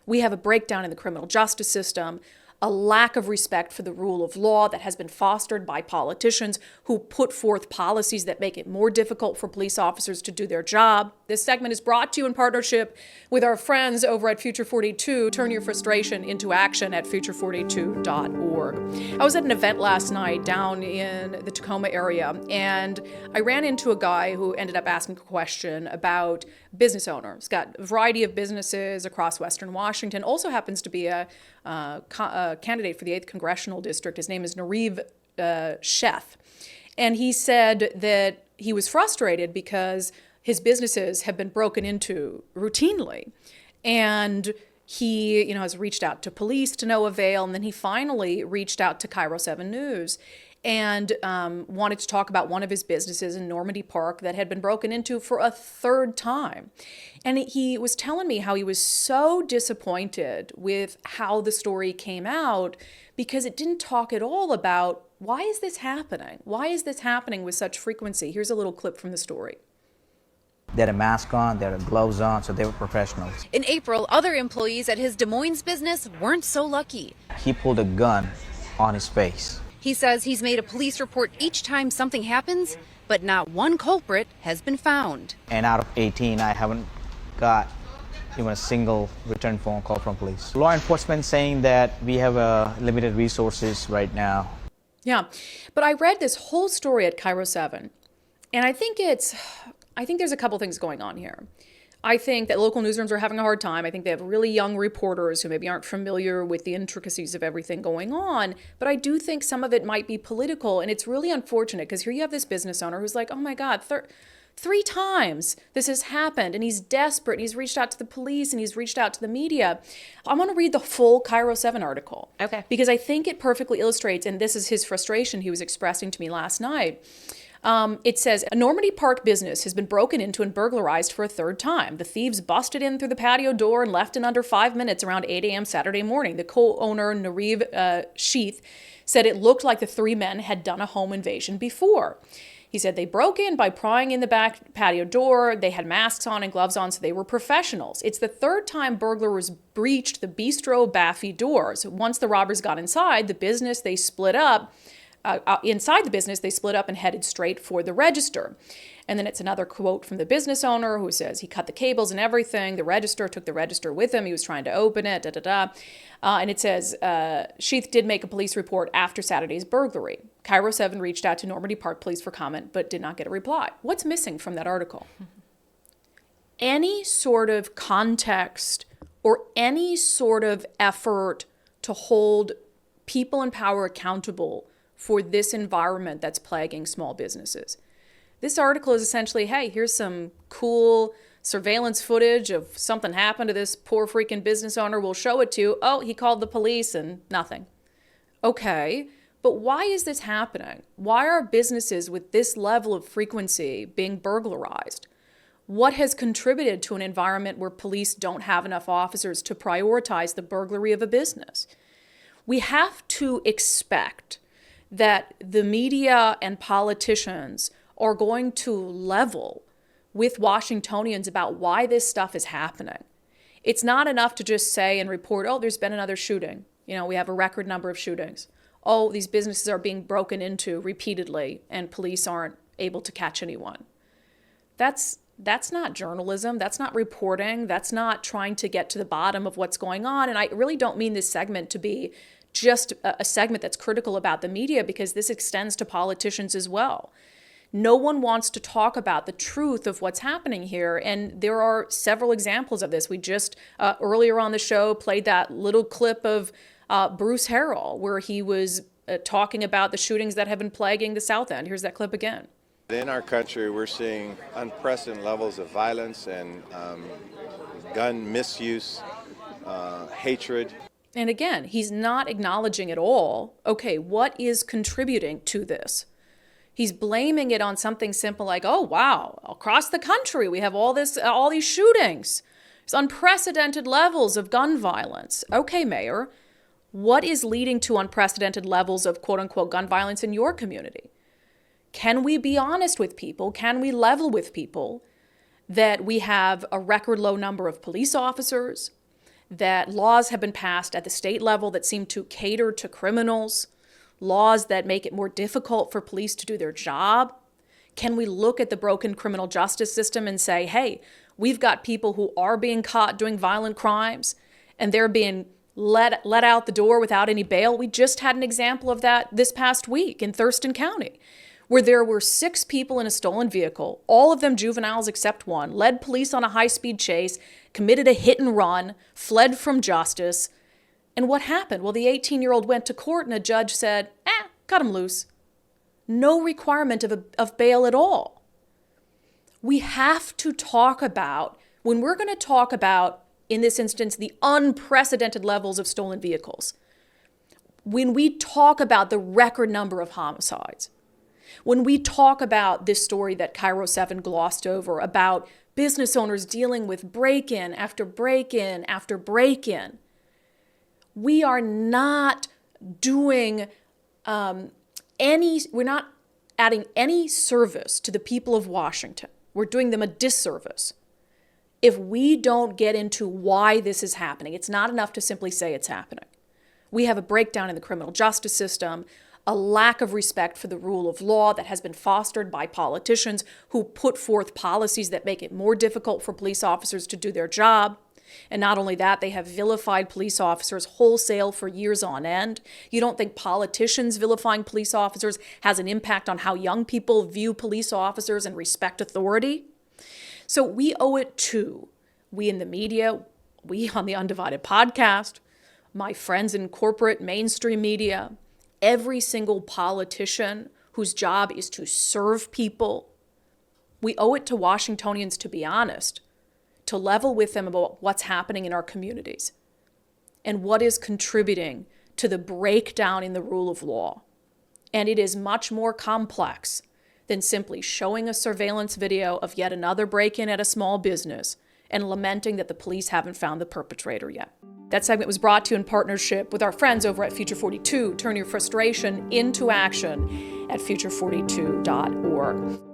We have a breakdown in the criminal justice system, a lack of respect for the rule of law that has been fostered by politicians who put forth policies that make it more difficult for police officers to do their job. This segment is brought to you in partnership with our friends over at Future 42. Turn your frustration into action at future42.org. I was at an event last night down in the Tacoma area, and I ran into a guy who ended up asking a question about business owners. He's got a variety of businesses across Western Washington, also happens to be a candidate for the 8th Congressional District. His name is Nariv Sheth. And he said that he was frustrated because his businesses have been broken into routinely. And he, has reached out to police to no avail. And then he finally reached out to Cairo 7 News and wanted to talk about one of his businesses in Normandy Park that had been broken into for a third time. And he was telling me how he was so disappointed with how the story came out because it didn't talk at all about why is this happening? Why is this happening with such frequency? Here's a little clip from the story. They had a mask on, they had gloves on, so they were professionals. In April, other employees at his Des Moines business weren't so lucky. He pulled a gun on his face. He says he's made a police report each time something happens, but not one culprit has been found. And out of 18, I haven't got even a single return phone call from police. Law enforcement saying that we have limited resources right now. Yeah, but I read this whole story at Cairo 7, and I think there's a couple things going on here. I think that local newsrooms are having a hard time. I think they have really young reporters who maybe aren't familiar with the intricacies of everything going on. But I do think some of it might be political. And it's really unfortunate because here you have this business owner who's like, oh my God, 3 times this has happened. And he's desperate. And he's reached out to the police and he's reached out to the media. I want to read the full Cairo 7 article. Okay. Because I think it perfectly illustrates, and this is his frustration he was expressing to me last night. It says, a Normandy Park business has been broken into and burglarized for a third time. The thieves busted in through the patio door and left in under 5 minutes around 8 a.m. Saturday morning. The co-owner, Nariv Sheth, said it looked like the 3 men had done a home invasion before. He said they broke in by prying in the back patio door. They had masks on and gloves on, so they were professionals. It's the third time burglars breached the Bistro Baffy doors. Once the robbers got inside the business, they split up. Inside the business, they split up and headed straight for the register. And then it's another quote from the business owner who says he cut the cables and everything. The register took the register with him. He was trying to open it, and it says, Sheth did make a police report after Saturday's burglary. Cairo 7 reached out to Normandy Park Police for comment, but did not get a reply. What's missing from that article? Any sort of context or any sort of effort to hold people in power accountable for this environment that's plaguing small businesses. This article is essentially, hey, here's some cool surveillance footage of something happened to this poor freaking business owner. We'll show it to you. Oh, he called the police and nothing. Okay, but why is this happening? Why are businesses with this level of frequency being burglarized? What has contributed to an environment where police don't have enough officers to prioritize the burglary of a business? We have to expect that the media and politicians are going to level with Washingtonians about why this stuff is happening. It's not enough to just say and report, oh, there's been another shooting. We have a record number of shootings. Oh, these businesses are being broken into repeatedly and police aren't able to catch anyone. That's not journalism. That's not reporting. That's not trying to get to the bottom of what's going on. And I really don't mean this segment to be just a segment that's critical about the media, because this extends to politicians as well. No one wants to talk about the truth of what's happening here. And there are several examples of this. We just earlier on the show played that little clip of Bruce Harrell where he was talking about the shootings that have been plaguing the South End. Here's that clip again. In our country, we're seeing unprecedented levels of violence and gun misuse, hatred. And again, he's not acknowledging at all, okay, what is contributing to this? He's blaming it on something simple like, oh, wow, across the country we have all these shootings. There's unprecedented levels of gun violence. Okay, Mayor, what is leading to unprecedented levels of quote-unquote gun violence in your community? Can we be honest with people? Can we level with people that we have a record low number of police officers, that laws have been passed at the state level that seem to cater to criminals, laws that make it more difficult for police to do their job? Can we look at the broken criminal justice system and say, hey, we've got people who are being caught doing violent crimes and they're being let out the door without any bail? We just had an example of that this past week in Thurston County, where there were 6 people in a stolen vehicle, all of them juveniles except one, led police on a high-speed chase, committed a hit and run, fled from justice. And what happened? Well, the 18-year-old went to court and a judge said, cut him loose. No requirement of bail at all. We have to talk about, when we're going to talk about, in this instance, the unprecedented levels of stolen vehicles, when we talk about the record number of homicides, when we talk about this story that Cairo 7 glossed over about business owners dealing with break-in after break-in after break-in, we are not doing we're not adding any service to the people of Washington. We're doing them a disservice if we don't get into why this is happening. It's not enough to simply say it's happening. We have a breakdown in the criminal justice system, a lack of respect for the rule of law that has been fostered by politicians who put forth policies that make it more difficult for police officers to do their job. And not only that, they have vilified police officers wholesale for years on end. You don't think politicians vilifying police officers has an impact on how young people view police officers and respect authority? So we owe it to, we in the media, we on the unDivided podcast, my friends in corporate mainstream media, every single politician whose job is to serve people. We owe it to Washingtonians to be honest, to level with them about what's happening in our communities and what is contributing to the breakdown in the rule of law. And it is much more complex than simply showing a surveillance video of yet another break-in at a small business and lamenting that the police haven't found the perpetrator yet. That segment was brought to you in partnership with our friends over at Future 42. Turn your frustration into action at future42.org.